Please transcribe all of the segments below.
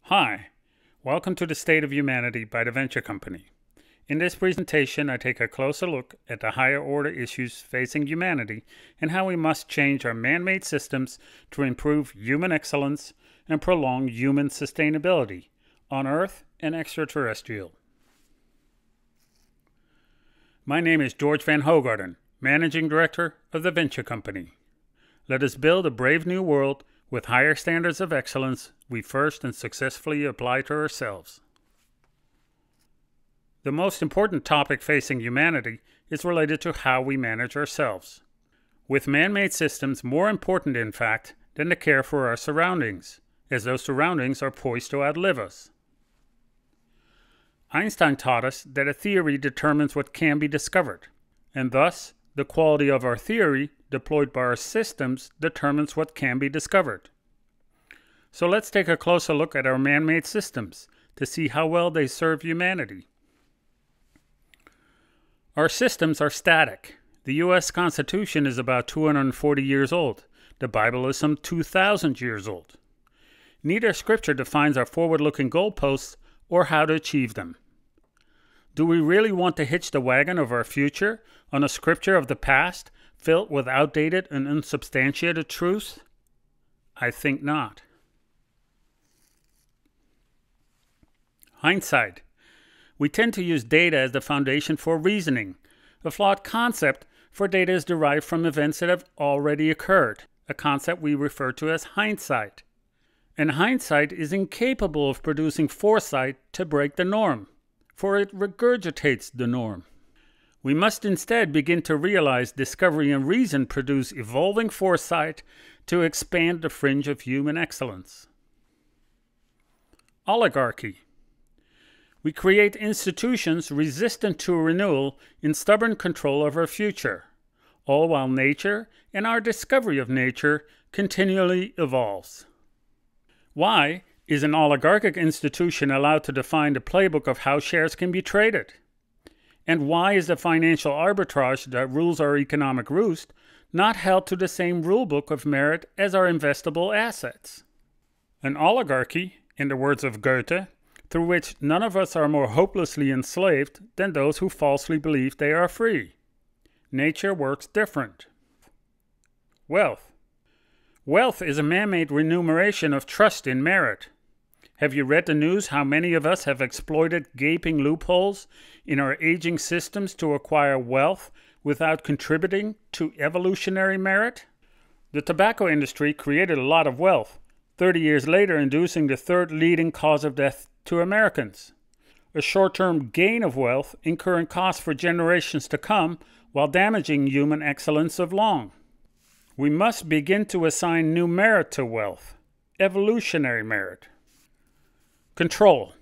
Hi, welcome to the State of Humanity by the Venture Company. In this presentation, I take a closer look at the higher order issues facing humanity and how we must change our man-made systems to improve human excellence and prolong human sustainability on Earth and extraterrestrial. My name is George Van Hogarden, Managing Director of the Venture Company. Let us build a brave new world with higher standards of excellence we first and successfully apply to ourselves. The most important topic facing humanity is related to how we manage ourselves, with man-made systems more important, in fact, than the care for our surroundings, as those surroundings are poised to outlive us. Einstein taught us that a theory determines what can be discovered, and thus the quality of our theory deployed by our systems determines what can be discovered. So let's take a closer look at our man-made systems to see how well they serve humanity. Our systems are static. The U.S. Constitution is about 240 years old. The Bible is some 2,000 years old. Neither scripture defines our forward-looking goalposts or how to achieve them. Do we really want to hitch the wagon of our future on a scripture of the past filled with outdated and unsubstantiated truth? I think not. Hindsight. We tend to use data as the foundation for reasoning. A flawed concept, for data is derived from events that have already occurred, a concept we refer to as hindsight. And hindsight is incapable of producing foresight to break the norm, for it regurgitates the norm. We must instead begin to realize discovery and reason produce evolving foresight to expand the fringe of human excellence. Oligarchy. We create institutions resistant to renewal in stubborn control of our future, all while nature and our discovery of nature continually evolves. Why is an oligarchic institution allowed to define the playbook of how shares can be traded? And why is the financial arbitrage that rules our economic roost not held to the same rulebook of merit as our investable assets? An oligarchy, in the words of Goethe, through which none of us are more hopelessly enslaved than those who falsely believe they are free. Nature works different. Wealth. Wealth is a man-made remuneration of trust in merit. Have you read the news how many of us have exploited gaping loopholes in our aging systems to acquire wealth without contributing to evolutionary merit? The tobacco industry created a lot of wealth, 30 years later inducing the third leading cause of death to Americans. A short-term gain of wealth incurring costs for generations to come while damaging human excellence of long. We must begin to assign new merit to wealth, evolutionary merit. Control.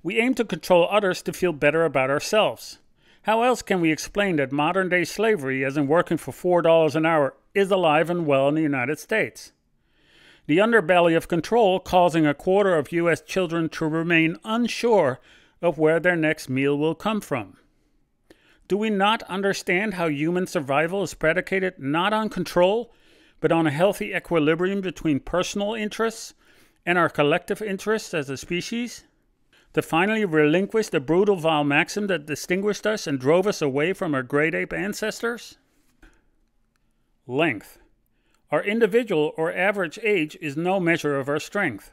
We aim to control others to feel better about ourselves. How else can we explain that modern-day slavery, as in working for $4 an hour, is alive and well in the United States? The underbelly of control causing a quarter of U.S. children to remain unsure of where their next meal will come from. Do we not understand how human survival is predicated not on control, but on a healthy equilibrium between personal interests and our collective interests as a species? To finally relinquish the brutal vile maxim that distinguished us and drove us away from our great ape ancestors? Length. Our individual or average age is no measure of our strength.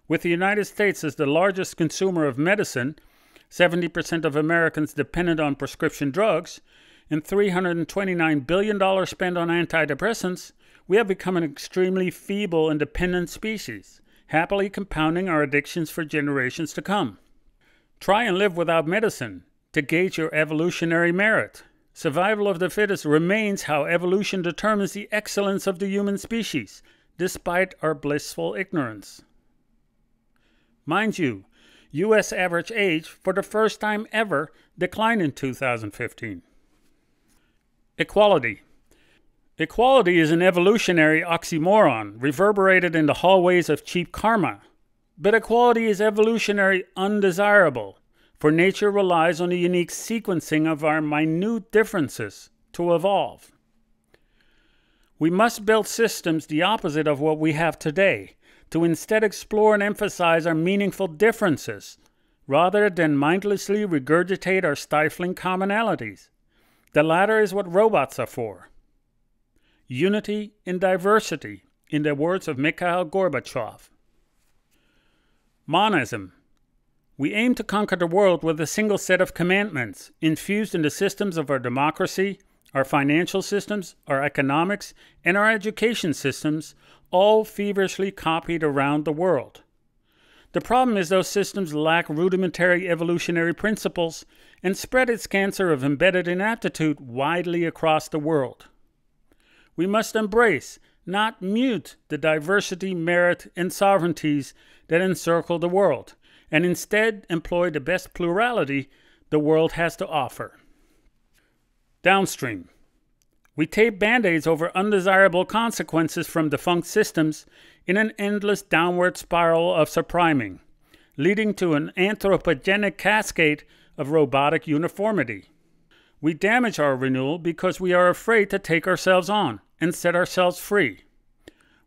With the United States as the largest consumer of medicine, 70% of Americans dependent on prescription drugs, and $329 billion spent on antidepressants, we have become an extremely feeble and dependent species, happily compounding our addictions for generations to come. Try and live without medicine to gauge your evolutionary merit. Survival of the fittest remains how evolution determines the excellence of the human species, despite our blissful ignorance. Mind you, U.S. average age, for the first time ever, declined in 2015. Equality. Equality is an evolutionary oxymoron, reverberated in the hallways of cheap karma. But equality is evolutionary undesirable, for nature relies on the unique sequencing of our minute differences to evolve. We must build systems the opposite of what we have today, to instead explore and emphasize our meaningful differences, rather than mindlessly regurgitate our stifling commonalities. The latter is what robots are for. Unity in diversity, in the words of Mikhail Gorbachev. Monism. We aim to conquer the world with a single set of commandments, infused in the systems of our democracy, our financial systems, our economics, and our education systems, all feverishly copied around the world. The problem is those systems lack rudimentary evolutionary principles and spread its cancer of embedded inaptitude widely across the world. We must embrace, not mute, the diversity, merit, and sovereignties that encircle the world, and instead employ the best plurality the world has to offer. Downstream. We tape band-aids over undesirable consequences from defunct systems in an endless downward spiral of subpriming, leading to an anthropogenic cascade of robotic uniformity. We damage our renewal because we are afraid to take ourselves on and set ourselves free.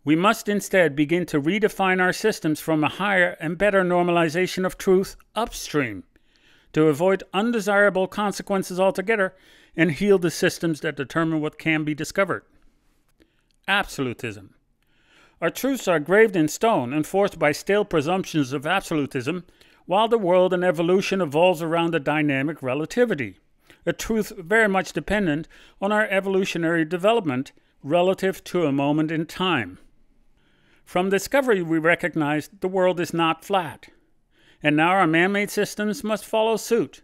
We must instead begin to redefine our systems from a higher and better normalization of truth upstream, to avoid undesirable consequences altogether and heal the systems that determine what can be discovered. Absolutism. Our truths are graved in stone, enforced by stale presumptions of absolutism, while the world and evolution evolves around a dynamic relativity, a truth very much dependent on our evolutionary development relative to a moment in time. From discovery, we recognize the world is not flat, and now our man-made systems must follow suit.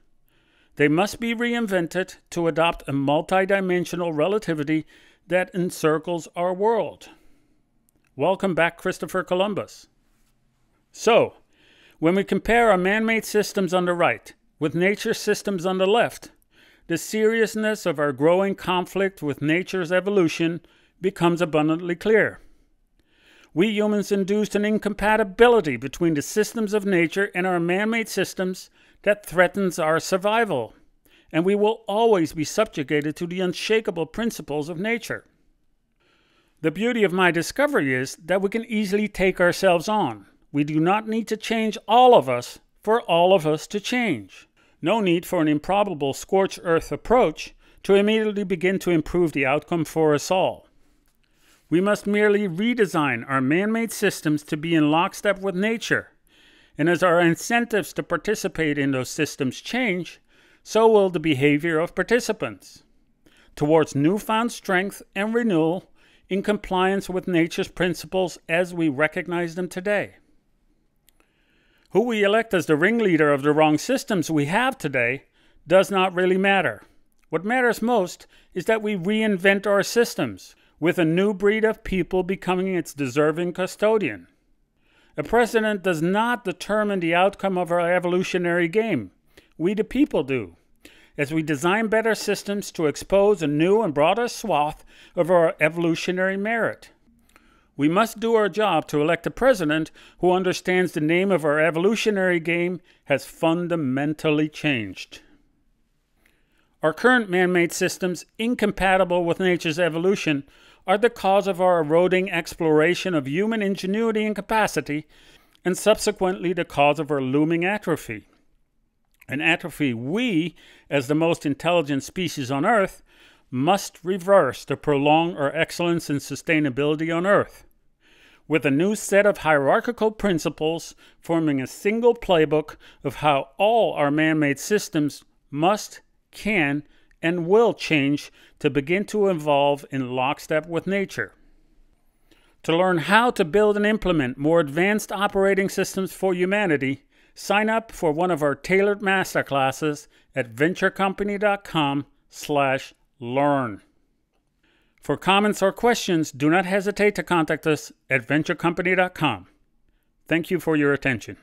They must be reinvented to adopt a multidimensional relativity that encircles our world. Welcome back, Christopher Columbus. So, when we compare our man-made systems on the right with nature's systems on the left, the seriousness of our growing conflict with nature's evolution becomes abundantly clear. We humans induced an incompatibility between the systems of nature and our man-made systems that threatens our survival, and we will always be subjugated to the unshakable principles of nature. The beauty of my discovery is that we can easily take ourselves on. We do not need to change all of us for all of us to change. No need for an improbable scorched earth approach to immediately begin to improve the outcome for us all. We must merely redesign our man-made systems to be in lockstep with nature, and as our incentives to participate in those systems change, so will the behavior of participants, towards newfound strength and renewal in compliance with nature's principles as we recognize them today. Who we elect as the ringleader of the wrong systems we have today does not really matter. What matters most is that we reinvent our systems, with a new breed of people becoming its deserving custodian. A president does not determine the outcome of our evolutionary game. We the people do, as we design better systems to expose a new and broader swath of our evolutionary merit. We must do our job to elect a president who understands the name of our evolutionary game has fundamentally changed. Our current man-made systems, incompatible with nature's evolution, are the cause of our eroding exploration of human ingenuity and capacity, and subsequently the cause of our looming atrophy. An atrophy we, as the most intelligent species on Earth, must reverse to prolong our excellence and sustainability on Earth, with a new set of hierarchical principles forming a single playbook of how all our man-made systems must, can, and will change to begin to evolve in lockstep with nature. To learn how to build and implement more advanced operating systems for humanity, sign up for one of our tailored masterclasses at venturecompany.com/learn. For comments or questions, do not hesitate to contact us at venturecompany.com. Thank you for your attention.